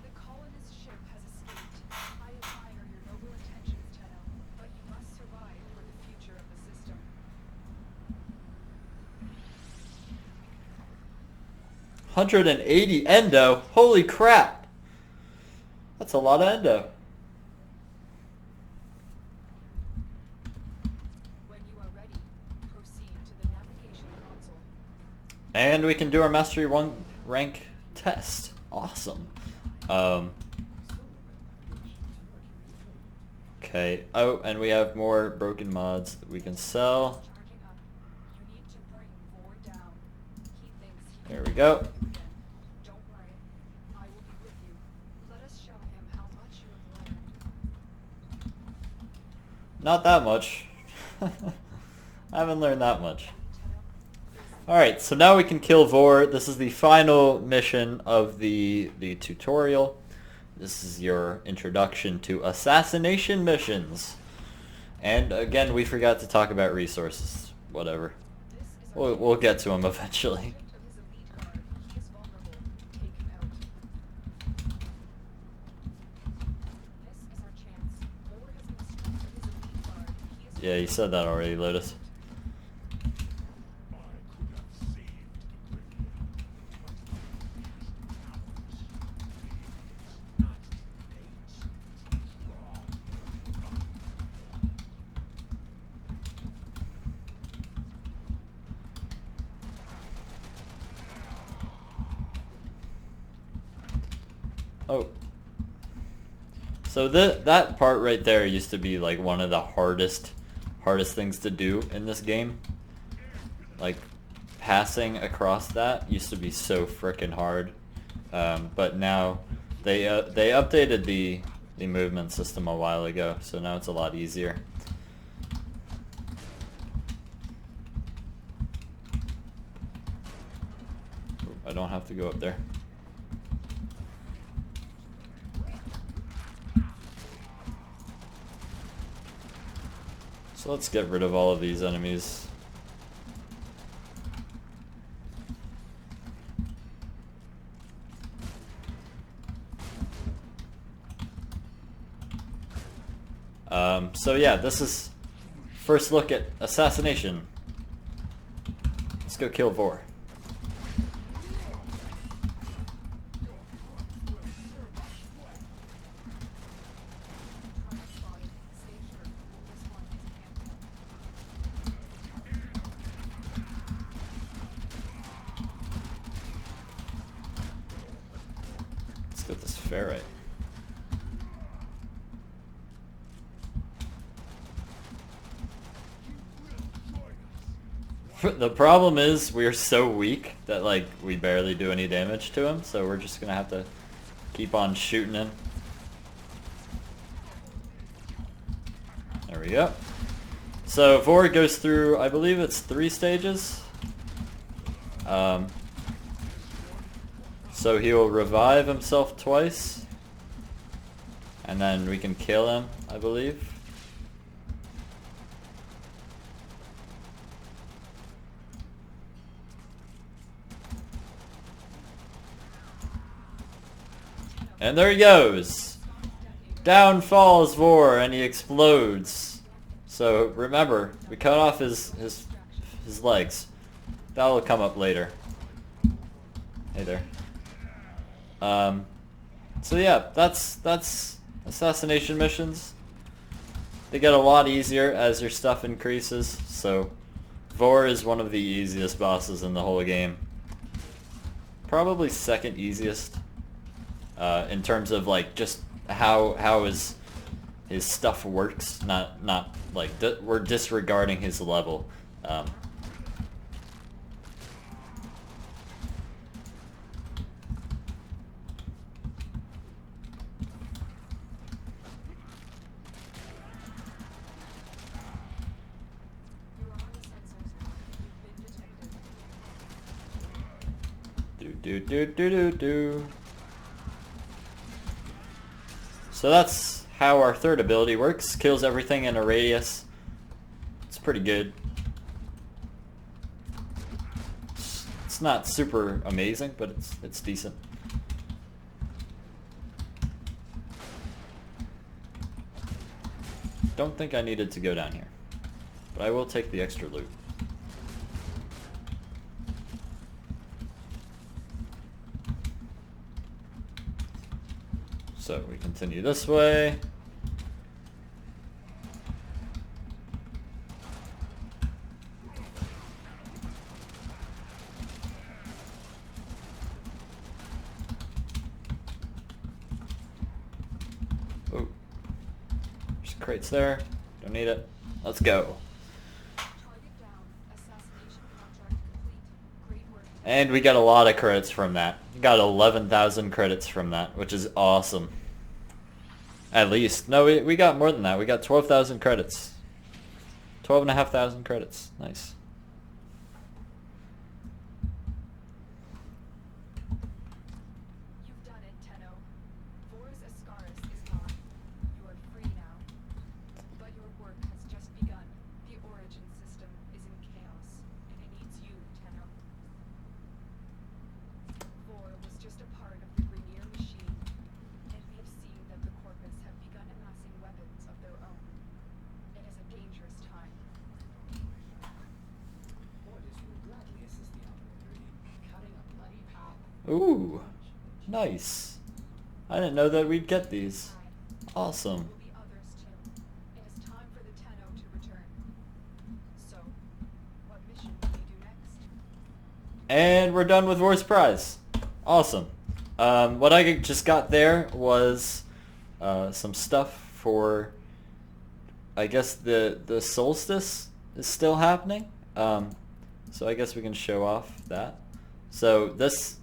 The colonist ship has escaped. I admire your noble intentions, Tenno, but you must survive for the future of the system. 180 endo? Holy crap! That's a lot of endo. When you are ready, proceed to the navigation console. And we can do our Mastery 1 rank test. Awesome. Okay. Oh, and we have more broken mods that we can sell. Charging up. You need to bring Vor down. He thinks he There can we go. do it again. Don't worry. I will be with you. Let us show him how much you have learned. Not that much. I haven't learned that much. Alright, so now we can kill Vor. This is the final mission of the tutorial. This is your introduction to assassination missions. And again, we forgot to talk about resources. Whatever. This is our We'll get to them eventually. of his elite guard. He is vulnerable. Take him out. This is our chance. Vor has been stripped of his elite guard. He is Yeah, you said that already, Lotus. Oh. So that part right there used to be like one of the hardest things to do in this game. Like passing across that used to be so frickin' hard. But now they updated the movement system a while ago, so now it's a lot easier. I don't have to go up there. So let's get rid of all of these enemies. So yeah, this is first look at assassination. Let's go kill Vor. Let's get this ferret. The problem is we're so weak that like we barely do any damage to him, so we're just gonna have to keep on shooting him. There we go. So Vor goes through, I believe it's 3 stages. So he will revive himself twice, and then we can kill him, I believe. And there he goes! Down falls Vor, and he explodes. So remember, we cut off his legs. That'll come up later. Hey there. So yeah, that's assassination missions. They get a lot easier as your stuff increases. So Vor is one of the easiest bosses in the whole game. probably second easiest in terms of like just how his stuff works. Not like we're disregarding his level. You're on the sensors now. You've been detected. Do. So that's how our third ability works. Kills everything in a radius. It's pretty good. It's not super amazing, but it's decent. Don't think I needed to go down here, but I will take the extra loot. So we continue this way. Oh, there's crates there. Don't need it. Let's go. Target down. Assassination contract complete. Great work. And we got a lot of credits from that. We got 11,000 credits from that, which is awesome. At least. No, we got more than that. We got 12,000 credits. 12,500 credits. Nice. You've done it, Tenno. Voris Ascaris is gone. You are free now. But your work has just begun. The origin system is in chaos, and it needs you, Tenno. Vor was just a part of the Grenier machine, and we've seen that the Corpus have begun amassing weapons of their own. It is a dangerous time. Orders will gladly assist the operator in cutting a bloody path. Ooh, nice. I didn't know that we'd get these. Awesome. There will be others too. It is time for the Tenno to return. So, what mission will you do next? And we're done with War's Prize. Awesome. What I just got there was some stuff for, I guess the solstice is still happening. So I guess we can show off that. So this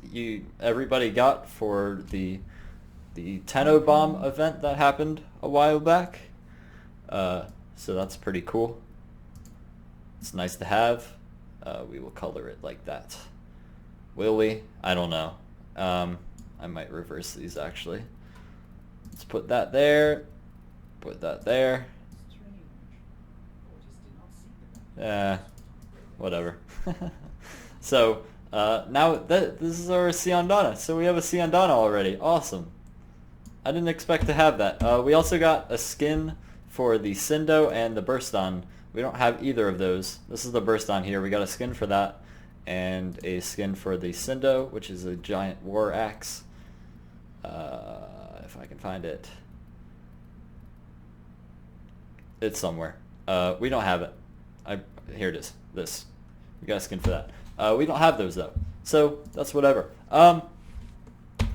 everybody got for the Tenno Bomb event that happened a while back. So that's pretty cool. It's nice to have. We will color it like that. Will we? I don't know. I might reverse these actually. Let's put that there. Put that there. Strange. Orders did not see the Whatever. So now this is our Siandana. So we have a Siandana already. Awesome. I didn't expect to have that. We also got a skin for the Sindo and the Burston. We don't have either of those. This is the Burston here. We got a skin for that and a skin for the Sindo, which is a giant war axe. If I can find it. It's somewhere. We don't have it. Here it is. This. We got a skin for that. We don't have those though. So that's whatever.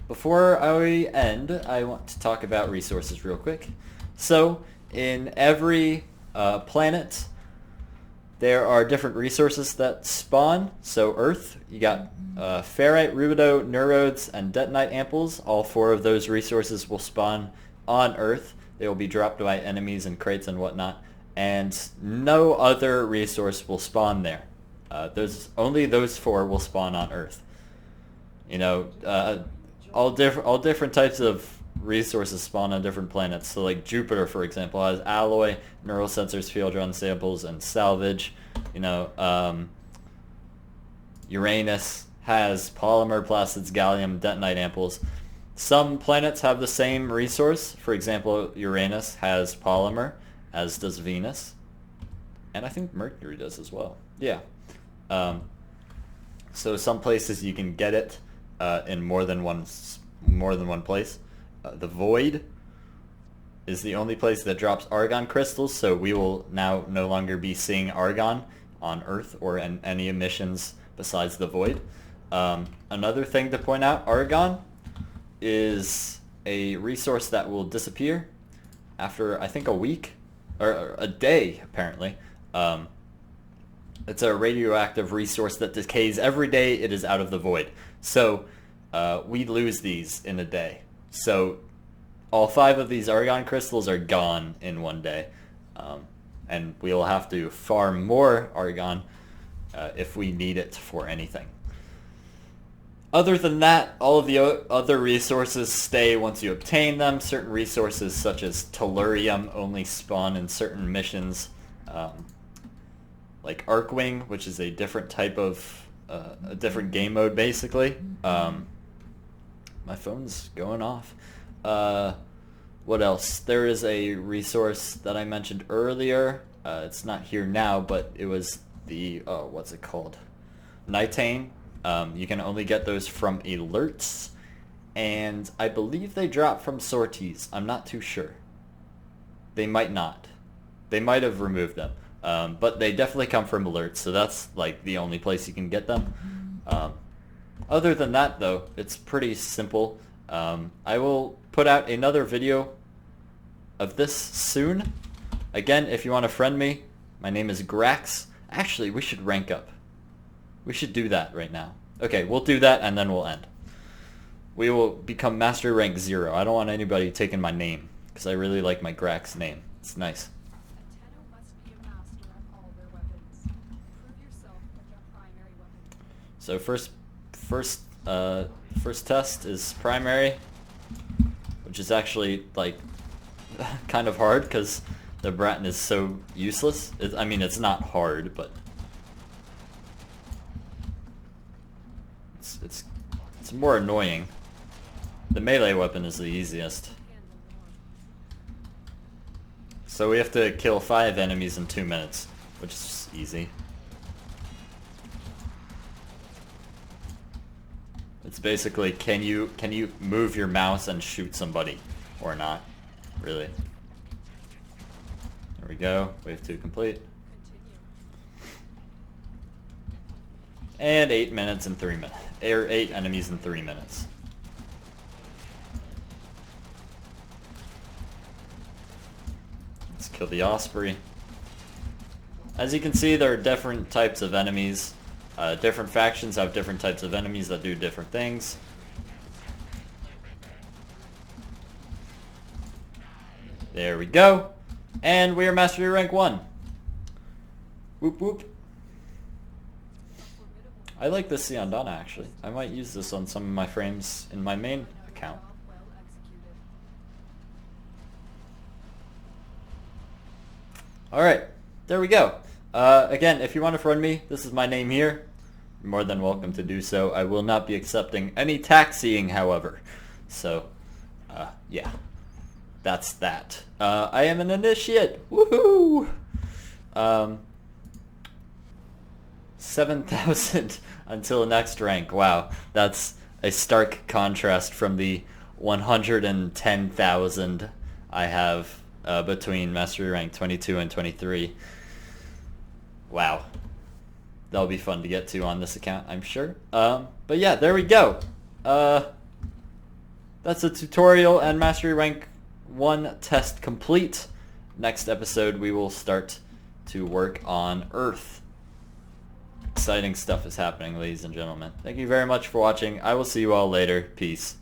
Before I end, I want to talk about resources real quick. So in every planet, there are different resources that spawn. So Earth, you got ferrite, rubido, neurodes, and detonite amples. All four of those resources will spawn on Earth. They will be dropped by enemies and crates and whatnot. And no other resource will spawn there. Only those four will spawn on Earth. You know, all different types of resources spawn on different planets. So like Jupiter, for example, has alloy, neural sensors, field run samples, and salvage. You know, Uranus has polymer, plastids, gallium, detonite amples. Some planets have the same resource. For example, Uranus has polymer, as does Venus. And I think Mercury does as well. Yeah. So some places you can get it in more than one place. The Void is the only place that drops argon crystals, so we will now no longer be seeing argon on Earth or in any emissions besides the Void. Another thing to point out, Argon is a resource that will disappear after, I think, a week or a day, apparently. It's a radioactive resource that decays every day it is out of the void. So we lose these in a day. So all 5 of these Argon crystals are gone in one day. And we'll have to farm more Argon if we need it for anything. Other than that, all of the other resources stay once you obtain them. Certain resources such as tellurium only spawn in certain missions. Like Arcwing, which is a different type of, a different game mode basically. My phone's going off. What else? There is a resource that I mentioned earlier. It's not here now, but it was the, what's it called? Nitane. You can only get those from alerts, and I believe they drop from sorties. I'm not too sure. They might not. They might have removed them. But they definitely come from alerts, so that's like the only place you can get them. Other than that, though, it's pretty simple. I will put out another video of this soon. Again, if you want to friend me, my name is Graxx. Actually, we should rank up. We should do that right now. Okay, we'll do that and then we'll end. We will become Mastery Rank 0. I don't want anybody taking my name, because I really like my Graxx name. It's nice. Tenno must be a master of all their weapons. Prove yourself with your primary weapon. So first test is primary, which is actually like kind of hard because the Bratton is so useless. I mean, it's not hard, but it's more annoying. The melee weapon is the easiest. So we have to kill 5 enemies in 2 minutes, which is easy. It's basically, can you move your mouse and shoot somebody or not? Really. There we go. Wave 2 complete. And 8 minutes and 3 minutes. Or 8 enemies in 3 minutes. Let's kill the Osprey. As you can see, there are different types of enemies. Different factions have different types of enemies that do different things. There we go. And we are Mastery Rank 1. Whoop whoop. I like this Siandana actually. I might use this on some of my frames in my main account. Alright, there we go. Again, if you want to friend me, this is my name here. You're more than welcome to do so. I will not be accepting any taxiing, however. So, yeah. That's that. I am an initiate! Woohoo! 7,000 until next rank. Wow, that's a stark contrast from the 110,000 I have between Mastery Rank 22 and 23. Wow. That'll be fun to get to on this account, I'm sure. But yeah, there we go. That's a tutorial and Mastery Rank 1 test complete. Next episode we will start to work on Earth. Exciting stuff is happening, ladies and gentlemen. Thank you very much for watching. I will see you all later. Peace.